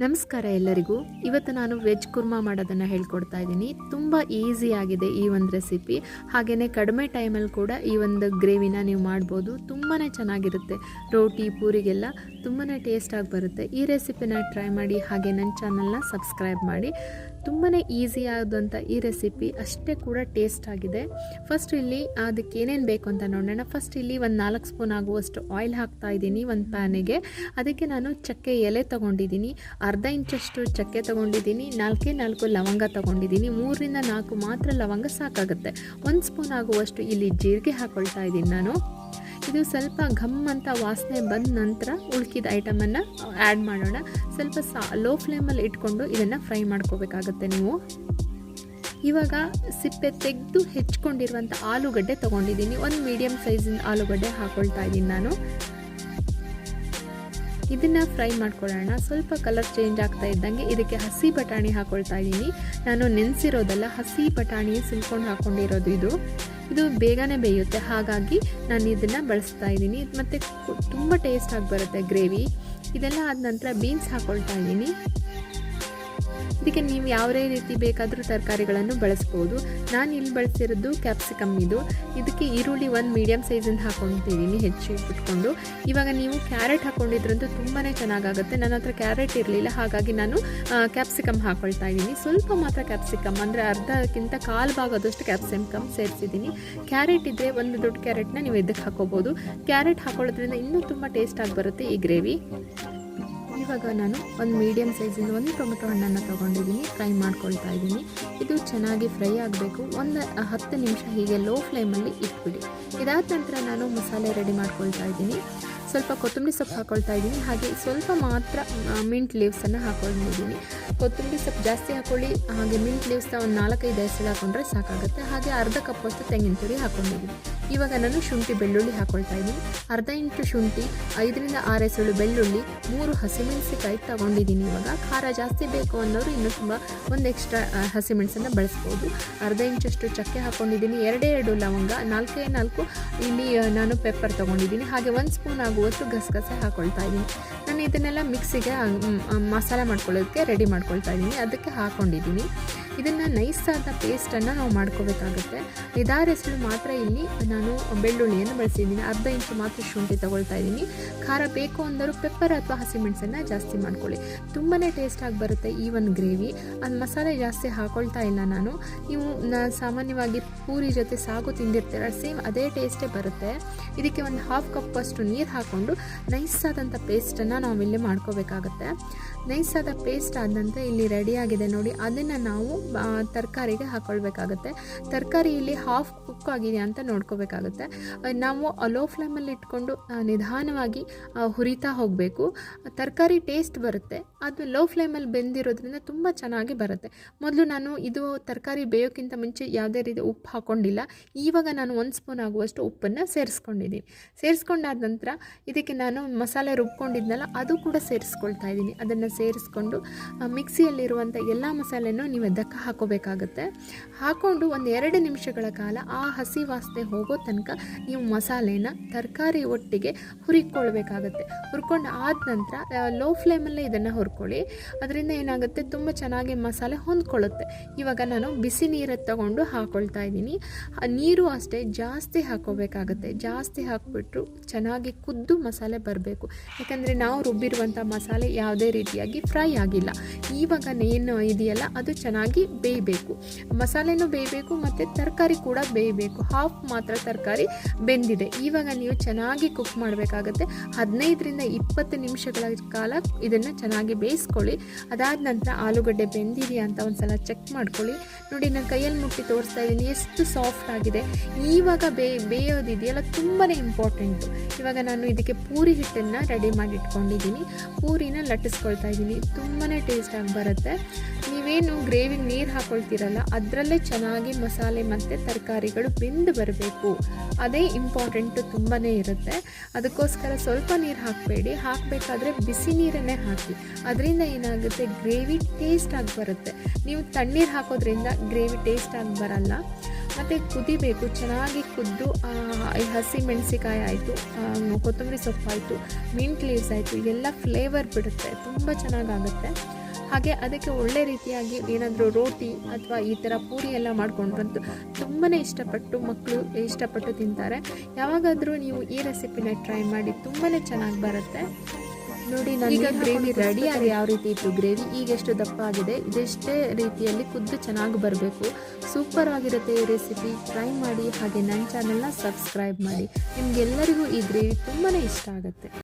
ನಮಸ್ಕಾರ ಎಲ್ಲರಿಗೂ. ಇವತ್ತು ನಾನು ವೆಜ್ ಕುರ್ಮಾ ಮಾಡೋದನ್ನು ಹೇಳ್ಕೊಡ್ತಾ ಇದ್ದೀನಿ. ತುಂಬ ಈಸಿಯಾಗಿದೆ ಈ ಒಂದು ರೆಸಿಪಿ. ಹಾಗೆಯೇ ಕಡಿಮೆ ಟೈಮಲ್ಲಿ ಕೂಡ ಈ ಒಂದು ಗ್ರೇವಿನ ನೀವು ಮಾಡ್ಬೋದು. ತುಂಬಾ ಚೆನ್ನಾಗಿರುತ್ತೆ. ರೋಟಿ ಪೂರಿಗೆಲ್ಲ ತುಂಬಾ ಟೇಸ್ಟಾಗಿ ಬರುತ್ತೆ. ಈ ರೆಸಿಪಿನ ಟ್ರೈ ಮಾಡಿ. ಹಾಗೆ ನನ್ನ ಚಾನಲ್ನ ಸಬ್ಸ್ಕ್ರೈಬ್ ಮಾಡಿ. ತುಂಬಾ ಈಸಿಯಾದಂಥ ಈ ರೆಸಿಪಿ ಅಷ್ಟೇ ಕೂಡ ಟೇಸ್ಟ್ ಆಗಿದೆ. ಫಸ್ಟ್ ಇಲ್ಲಿ ಅದಕ್ಕೆ ಏನೇನು ಬೇಕು ಅಂತ ನೋಡೋಣ. ಫಸ್ಟ್ ಇಲ್ಲಿ ಒಂದು 4 ಸ್ಪೂನ್ ಆಗುವಷ್ಟು ಆಯಿಲ್ ಹಾಕ್ತಾ ಇದ್ದೀನಿ ಒಂದು ಪ್ಯಾನಿಗೆ. ಅದಕ್ಕೆ ನಾನು ಚಕ್ಕೆ ಎಲೆ ತೊಗೊಂಡಿದ್ದೀನಿ, ಅರ್ಧ ಇಂಚಷ್ಟು ಚಕ್ಕೆ ತೊಗೊಂಡಿದ್ದೀನಿ, 4 ಲವಂಗ ತೊಗೊಂಡಿದ್ದೀನಿ. 3 ರಿಂದ 4 ಮಾತ್ರ ಲವಂಗ ಸಾಕಾಗುತ್ತೆ. 1 ಸ್ಪೂನ್ ಆಗುವಷ್ಟು ಇಲ್ಲಿ ಜೀರಿಗೆ ಹಾಕ್ಕೊಳ್ತಾ ಇದ್ದೀನಿ ನಾನು. ಇದು ಸ್ವಲ್ಪ ಘಮ್ ಅಂತ ವಾಸನೆ ಬಂದ ನಂತರ ಉಳ್ಕಿದ ಐಟಮನ್ನು ಆ್ಯಡ್ ಮಾಡೋಣ. ಸ್ವಲ್ಪ ಲೋ ಫ್ಲೇಮಲ್ಲಿ ಇಟ್ಕೊಂಡು ಇದನ್ನು ಫ್ರೈ ಮಾಡ್ಕೋಬೇಕಾಗತ್ತೆ ನೀವು. ಇವಾಗ ಸಿಪ್ಪೆ ತೆಗೆದು ಹೆಚ್ಕೊಂಡಿರುವಂಥ ಆಲೂಗಡ್ಡೆ ತೊಗೊಂಡಿದ್ದೀನಿ. ಒಂದು ಮೀಡಿಯಮ್ ಸೈಜಿನ ಆಲೂಗಡ್ಡೆ ಹಾಕ್ಕೊಳ್ತಾ ಇದ್ದೀನಿ ನಾನು. ಇದನ್ನು ಫ್ರೈ ಮಾಡ್ಕೊಳ್ಳೋಣ. ಸ್ವಲ್ಪ ಕಲರ್ ಚೇಂಜ್ ಆಗ್ತಾ ಇದ್ದಂಗೆ ಇದಕ್ಕೆ ಹಸಿ ಬಟಾಣಿ ಹಾಕ್ಕೊಳ್ತಾ ಇದ್ದೀನಿ. ನಾನು ನೆನೆಸಿರೋದಲ್ಲ, ಹಸಿ ಬಟಾಣಿ ಸುಲ್ಕೊಂಡು ಹಾಕ್ಕೊಂಡಿರೋದು ಇದು ಬೇಗನೆ ಬೇಯುತ್ತೆ. ಹಾಗಾಗಿ ನಾನು ಇದನ್ನು ಬಳಸ್ತಾ ಇದ್ದೀನಿ. ಮತ್ತು ತುಂಬ ಟೇಸ್ಟಾಗಿ ಬರುತ್ತೆ ಗ್ರೇವಿ. ಇದೆಲ್ಲ ಆದ ನಂತರ ಬೀನ್ಸ್ ಹಾಕ್ಕೊಳ್ತಾ ಇದ್ದೀನಿ. ಇದಕ್ಕೆ ನೀವು ಯಾವುದೇ ರೀತಿ ಬೇಕಾದರೂ ತರಕಾರಿಗಳನ್ನು ಬಳಸ್ಬೋದು. ನಾನು ಇಲ್ಲಿ ಬಳಸಿರೋದು ಕ್ಯಾಪ್ಸಿಕಮ್ ಇದಕ್ಕೆ ಈರುಳ್ಳಿ ಒಂದು ಮೀಡಿಯಮ್ ಸೈಜಿಂದ ಹಾಕ್ಕೊಳ್ತಿದ್ದೀನಿ ಹೆಚ್ಚು ಬಿಟ್ಕೊಂಡು. ಇವಾಗ ನೀವು ಕ್ಯಾರೆಟ್ ಹಾಕ್ಕೊಂಡಿದ್ರಂತೂ ತುಂಬಾ ಚೆನ್ನಾಗಾಗುತ್ತೆ. ನನ್ನ ಹತ್ರ ಕ್ಯಾರೆಟ್ ಇರಲಿಲ್ಲ, ಹಾಗಾಗಿ ನಾನು ಕ್ಯಾಪ್ಸಿಕಮ್ ಹಾಕ್ಕೊಳ್ತಾ ಇದ್ದೀನಿ. ಸ್ವಲ್ಪ ಮಾತ್ರ ಕ್ಯಾಪ್ಸಿಕಮ್, ಅಂದರೆ ಅರ್ಧಕ್ಕಿಂತ ಕಾಲು ಭಾಗದಷ್ಟು ಕ್ಯಾಪ್ಸಿಕಮ್ ಸೇರಿಸಿದ್ದೀನಿ. ಕ್ಯಾರೆಟ್ ಇದ್ದರೆ ಒಂದು ದೊಡ್ಡ ಕ್ಯಾರೆಟ್ನ ನೀವು ಇದಕ್ಕೆ ಹಾಕೋಬೋದು. ಕ್ಯಾರೆಟ್ ಹಾಕೊಳ್ಳೋದ್ರಿಂದ ಇನ್ನೂ ತುಂಬ ಟೇಸ್ಟಾಗಿ ಬರುತ್ತೆ ಈ ಗ್ರೇವಿ. ಇವಾಗ ನಾನು ಒಂದು ಮೀಡಿಯಮ್ ಸೈಜಿಂದ ಒಂದು ಟೊಮೆಟೊ ಹಣ್ಣನ್ನು ತೊಗೊಂಡಿದ್ದೀನಿ. ಫ್ರೈ ಮಾಡ್ಕೊಳ್ತಾ ಇದ್ದೀನಿ. ಇದು ಚೆನ್ನಾಗಿ ಫ್ರೈ ಆಗಬೇಕು. ಒಂದು 10 ನಿಮಿಷ ಹೀಗೆ ಲೋ ಫ್ಲೇಮಲ್ಲಿ ಇಟ್ಬಿಡಿ. ಇದಾದ ನಂತರ ನಾನು ಮಸಾಲೆ ರೆಡಿ ಮಾಡ್ಕೊಳ್ತಾ ಇದ್ದೀನಿ. ಸ್ವಲ್ಪ ಕೊತ್ತಂಬರಿ ಸೊಪ್ಪು ಹಾಕ್ಕೊಳ್ತಾ ಇದ್ದೀನಿ. ಹಾಗೆ ಸ್ವಲ್ಪ ಮಾತ್ರ ಮಿಂಟ್ ಲೀವ್ಸನ್ನು ಹಾಕ್ಕೊಂಡಿದ್ದೀನಿ. ಕೊತ್ತಂಬರಿ ಸೊಪ್ಪು ಜಾಸ್ತಿ ಹಾಕ್ಕೊಳ್ಳಿ. ಹಾಗೆ ಮಿಂಟ್ ಲೀವ್ಸ್ನ ಒಂದು 4-5 ಎಸಳು ಹಾಕ್ಕೊಂಡ್ರೆ ಸಾಕಾಗುತ್ತೆ. ಹಾಗೆ ಅರ್ಧ ಕಪ್ಪಷ್ಟು ತೆಂಗಿನ ತುರಿ ಹಾಕ್ಕೊಂಡಿದ್ದೀನಿ. ಇವಾಗ ನಾನು ಶುಂಠಿ ಬೆಳ್ಳುಳ್ಳಿ ಹಾಕ್ಕೊಳ್ತಾ ಇದ್ದೀನಿ. ಅರ್ಧ ಇಂಚು ಶುಂಠಿ, 5 ರಿಂದ 6 ಎಸಳು ಬೆಳ್ಳುಳ್ಳಿ, 3 ಹಸಿಮೆಣಸಿಕಾಯಿ ತೊಗೊಂಡಿದ್ದೀನಿ. ಇವಾಗ ಖಾರ ಜಾಸ್ತಿ ಬೇಕು ಅನ್ನೋರು ಇನ್ನೂ ತುಂಬ ಒಂದು ಎಕ್ಸ್ಟ್ರಾ ಹಸಿಮೆಣಸನ್ನು ಬಳಸ್ಬೋದು. ಅರ್ಧ ಇಂಚಷ್ಟು ಚಕ್ಕೆ ಹಾಕ್ಕೊಂಡಿದ್ದೀನಿ. 2 ಲವಂಗ, 4 ಇಲ್ಲಿ ನಾನು ಪೆಪ್ಪರ್ ತೊಗೊಂಡಿದ್ದೀನಿ. ಹಾಗೆ 1 ಸ್ಪೂನ್ ಆಗುವಷ್ಟು ಗಸಗಸೆ ಹಾಕ್ಕೊಳ್ತಾ ಇದ್ದೀನಿ. ನಾನು ಇದನ್ನೆಲ್ಲ ಮಿಕ್ಸಿಗೆ ಮಸಾಲೆ ಮಾಡ್ಕೊಳ್ಳೋದಕ್ಕೆ ರೆಡಿ ಮಾಡ್ಕೊಳ್ತಾ ಇದ್ದೀನಿ. ಅದಕ್ಕೆ ಹಾಕ್ಕೊಂಡಿದ್ದೀನಿ. ಇದನ್ನು ನೈಸಾದ ಪೇಸ್ಟನ್ನು ನಾವು ಮಾಡ್ಕೋಬೇಕಾಗುತ್ತೆ. 5-6 ಎಸಳು ಮಾತ್ರ ಇಲ್ಲಿ ನಾನು ಬೆಳ್ಳುಳ್ಳಿಯನ್ನು ಬಳಸಿದ್ದೀನಿ. ಅರ್ಧ ಇಂಚು ಮಾತ್ರ ಶುಂಠಿ ತೊಗೊಳ್ತಾ ಇದ್ದೀನಿ. ಖಾರ ಬೇಕು ಅಂದರೂ ಪೆಪ್ಪರ್ ಅಥವಾ ಹಸಿಮೆಣಸನ್ನು ಜಾಸ್ತಿ ಮಾಡ್ಕೊಳ್ಳಿ. ತುಂಬಾ ಟೇಸ್ಟಾಗಿ ಬರುತ್ತೆ ಈ ಒಂದು ಗ್ರೇವಿ. ಅದು ಮಸಾಲೆ ಜಾಸ್ತಿ ಹಾಕ್ಕೊಳ್ತಾ ಇಲ್ಲ ನಾನು. ನೀವು ಸಾಮಾನ್ಯವಾಗಿ ಪೂರಿ ಜೊತೆ ಸಾಗು ತಿಂದಿರ್ತೀರ, ಸೇಮ್ ಅದೇ ಟೇಸ್ಟೇ ಬರುತ್ತೆ. ಇದಕ್ಕೆ ಒಂದು 1/2 ಕಪ್ಪಷ್ಟು ನೀರು ಹಾಕ್ಕೊಂಡು ನೈಸಾದಂಥ ಪೇಸ್ಟನ್ನು ನಾವಿಲ್ಲಿ ಮಾಡ್ಕೋಬೇಕಾಗತ್ತೆ. ನೈಸಾದ ಪೇಸ್ಟ್ ಆದ ನಂತರ ಇಲ್ಲಿ ರೆಡಿಯಾಗಿದೆ ನೋಡಿ. ಅದನ್ನು ನಾವು ತರಕಾರಿಗೆ ಹಾಕ್ಕೊಳ್ಬೇಕಾಗತ್ತೆ. ತರಕಾರಿ ಇಲ್ಲಿ ಹಾಫ್ ಕುಕ್ ಆಗಿದೆ ಅಂತ ನೋಡ್ಕೋಬೇಕಾಗುತ್ತೆ. ನಾವು ಲೋ ಫ್ಲೇಮಲ್ಲಿ ಇಟ್ಕೊಂಡು ನಿಧಾನವಾಗಿ ಹುರಿತಾ ಹೋಗಬೇಕು. ತರಕಾರಿ ಟೇಸ್ಟ್ ಬರುತ್ತೆ. ಅದು ಲೋ ಫ್ಲೇಮಲ್ಲಿ ಬೆಂದಿರೋದ್ರಿಂದ ತುಂಬ ಚೆನ್ನಾಗಿ ಬರುತ್ತೆ. ಮೊದಲು ನಾನು ಇದು ತರಕಾರಿ ಬೇಯೋಕ್ಕಿಂತ ಮುಂಚೆ ಯಾವುದೇ ರೀತಿ ಉಪ್ಪು ಹಾಕ್ಕೊಂಡಿಲ್ಲ. ಇವಾಗ ನಾನು 1 ಸ್ಪೂನ್ ಆಗುವಷ್ಟು ಉಪ್ಪನ್ನು ಸೇರಿಸ್ಕೊಂಡಿದ್ದೀನಿ. ಸೇರಿಸ್ಕೊಂಡಾದ ನಂತರ ಇದಕ್ಕೆ ನಾನು ಮಸಾಲೆ ರುಬ್ಕೊಂಡಿದ್ನಲ್ಲ ಅದು ಕೂಡ ಸೇರಿಸ್ಕೊಳ್ತಾ ಇದ್ದೀನಿ. ಅದನ್ನು ಸೇರಿಸ್ಕೊಂಡು ಮಿಕ್ಸಿಯಲ್ಲಿರುವಂಥ ಎಲ್ಲ ಮಸಾಲೆನೂ ನೀವು ಅದಕ್ಕೆ ಹಾಕೋಬೇಕಾಗುತ್ತೆ. ಹಾಕ್ಕೊಂಡು ಒಂದು 2 ನಿಮಿಷಗಳ ಕಾಲ ಆ ಹಸಿ ವಾಸನೆ ಹೋಗೋ ತನಕ ನೀವು ಮಸಾಲೆನ ತರಕಾರಿ ಒಟ್ಟಿಗೆ ಹುರಿಕೊಳ್ಬೇಕಾಗತ್ತೆ. ಹುರ್ಕೊಂಡು ಆದ ನಂತರ ಲೋ ಫ್ಲೇಮಲ್ಲೇ ಇದನ್ನು ಹುರ್ಕೊಳ್ಳಿ. ಅದರಿಂದ ಏನಾಗುತ್ತೆ, ತುಂಬ ಚೆನ್ನಾಗಿ ಮಸಾಲೆ ಹೊಂದ್ಕೊಳ್ಳುತ್ತೆ. ಇವಾಗ ನಾನು ಬಿಸಿ ನೀರು ತಗೊಂಡು ಹಾಕ್ಕೊಳ್ತಾ ಇದ್ದೀನಿ. ನೀರು ಅಷ್ಟೇ ಜಾಸ್ತಿ ಹಾಕ್ಕೋಬೇಕಾಗತ್ತೆ. ಜಾಸ್ತಿ ಹಾಕಿಬಿಟ್ರು ಚೆನ್ನಾಗಿ ಕುದ್ದು ಮಸಾಲೆ ಬರಬೇಕು. ಯಾಕಂದರೆ ನಾವು ರುಬ್ಬಿರುವಂಥ ಮಸಾಲೆ ಯಾವುದೇ ರೀತಿಯಾಗಿ ಫ್ರೈ ಆಗಿಲ್ಲ. ಇವಾಗ ಏನು ಇದೆಯಲ್ಲ ಅದು ಚೆನ್ನಾಗಿ ಬೇಯಬೇಕು. ಮಸಾಲೆನೂ ಬೇಯಬೇಕು ಮತ್ತು ತರಕಾರಿ ಕೂಡ ಬೇಯಬೇಕು. ಹಾಫ್ ಮಾತ್ರ ತರಕಾರಿ ಬೆಂದಿದೆ. ಇವಾಗ ನೀವು ಚೆನ್ನಾಗಿ ಕುಕ್ ಮಾಡಬೇಕಾಗತ್ತೆ. 15 ರಿಂದ 20 ನಿಮಿಷಗಳ ಕಾಲ ಇದನ್ನು ಚೆನ್ನಾಗಿ ಬೇಯಿಸ್ಕೊಳ್ಳಿ. ಅದಾದ ನಂತರ ಆಲೂಗಡ್ಡೆ ಬೆಂದಿದೆಯಾ ಅಂತ ಒಂದು ಸಲ ಚೆಕ್ ಮಾಡ್ಕೊಳ್ಳಿ. ನೋಡಿ, ನಾನು ಕೈಯಲ್ಲಿ ಮುಟ್ಟಿ ತೋರಿಸ್ತಾ ಇದ್ದೀನಿ ಎಷ್ಟು ಸಾಫ್ಟ್ ಆಗಿದೆ. ಇವಾಗ ಬೇಯೋದಿದೆಯಲ್ಲ ತುಂಬಾ ಇಂಪಾರ್ಟೆಂಟು. ಇವಾಗ ನಾನು ಇದಕ್ಕೆ ಪೂರಿ ಹಿಟ್ಟನ್ನು ರೆಡಿ ಮಾಡಿ ಇಟ್ಕೊಂಡಿದ್ದೀನಿ. ಪೂರಿನ ಲಟ್ಟಿಸ್ಕೊಳ್ತಾ ಇದ್ದೀನಿ. ತುಂಬಾ ಟೇಸ್ಟಾಗಿ ಬರುತ್ತೆ. ನೀವೇನು ಗ್ರೇವಿಗೆ ನೀರು ಹಾಕ್ಕೊಳ್ತೀರಲ್ಲ ಅದರಲ್ಲೇ ಚೆನ್ನಾಗಿ ಮಸಾಲೆ ಮತ್ತು ತರಕಾರಿಗಳು ಬೆಂದು ಬರಬೇಕು. ಅದೇ ಇಂಪಾರ್ಟೆಂಟು, ತುಂಬಾ ಇರುತ್ತೆ. ಅದಕ್ಕೋಸ್ಕರ ಸ್ವಲ್ಪ ನೀರು ಹಾಕಬೇಡಿ. ಹಾಕಬೇಕಾದ್ರೆ ಬಿಸಿ ನೀರನ್ನೇ ಹಾಕಿ. ಅದರಿಂದ ಏನಾಗುತ್ತೆ, ಗ್ರೇವಿ ಟೇಸ್ಟಾಗಿ ಬರುತ್ತೆ. ನೀವು ತಣ್ಣೀರು ಹಾಕೋದ್ರಿಂದ ಗ್ರೇವಿ ಟೇಸ್ಟಾಗಿ ಬರಲ್ಲ. ಮತ್ತು ಕುದಿಬೇಕು, ಚೆನ್ನಾಗಿ ಕುದ್ದು ಹಸಿ ಮೆಣಸಿಕಾಯಿ ಆಯಿತು, ಕೊತ್ತಂಬರಿ ಸೊಪ್ಪು ಆಯಿತು, ಮಿಂಟ್ ಲೀವ್ಸ್ ಆಯಿತು, ಎಲ್ಲ ಫ್ಲೇವರ್ ಬಿಡುತ್ತೆ, ತುಂಬ ಚೆನ್ನಾಗಾಗುತ್ತೆ. ಹಾಗೆ ಅದಕ್ಕೆ ಒಳ್ಳೆ ರೀತಿಯಾಗಿ ಏನಾದರೂ ರೋಟಿ ಅಥವಾ ಈ ಥರ ಪೂರಿ ಎಲ್ಲ ಮಾಡಿಕೊಂಡ್ರಂತೂ ತುಂಬಾ ಮಕ್ಕಳು ಇಷ್ಟಪಟ್ಟು ತಿಂತಾರೆ. ಯಾವಾಗಾದರೂ ನೀವು ಈ ರೆಸಿಪಿನ ಟ್ರೈ ಮಾಡಿ, ತುಂಬಾ ಚೆನ್ನಾಗಿ ಬರುತ್ತೆ. ನೋಡಿ, ಈಗ ಗ್ರೇವಿ ರೆಡಿ ಆಗಿ ಯಾವ ರೀತಿ ಇತ್ತು ಗ್ರೇವಿ, ಈಗ ಎಷ್ಟು ದಪ್ಪ ಆಗಿದೆ, ಇದೆಷ್ಟೇ ರೀತಿಯಲ್ಲಿ ಕುದ್ದು ಚೆನ್ನಾಗಿ ಬರಬೇಕು. ಸೂಪರ್ ಆಗಿರುತ್ತೆ ಈ ರೆಸಿಪಿ, ಟ್ರೈ ಮಾಡಿ. ಹಾಗೆ ನನ್ನ ಚಾನಲ್ನ ಸಬ್ಸ್ಕ್ರೈಬ್ ಮಾಡಿ. ನಿಮಗೆಲ್ಲರಿಗೂ ಈ ಗ್ರೇವಿ ತುಂಬಾ ಇಷ್ಟ ಆಗುತ್ತೆ.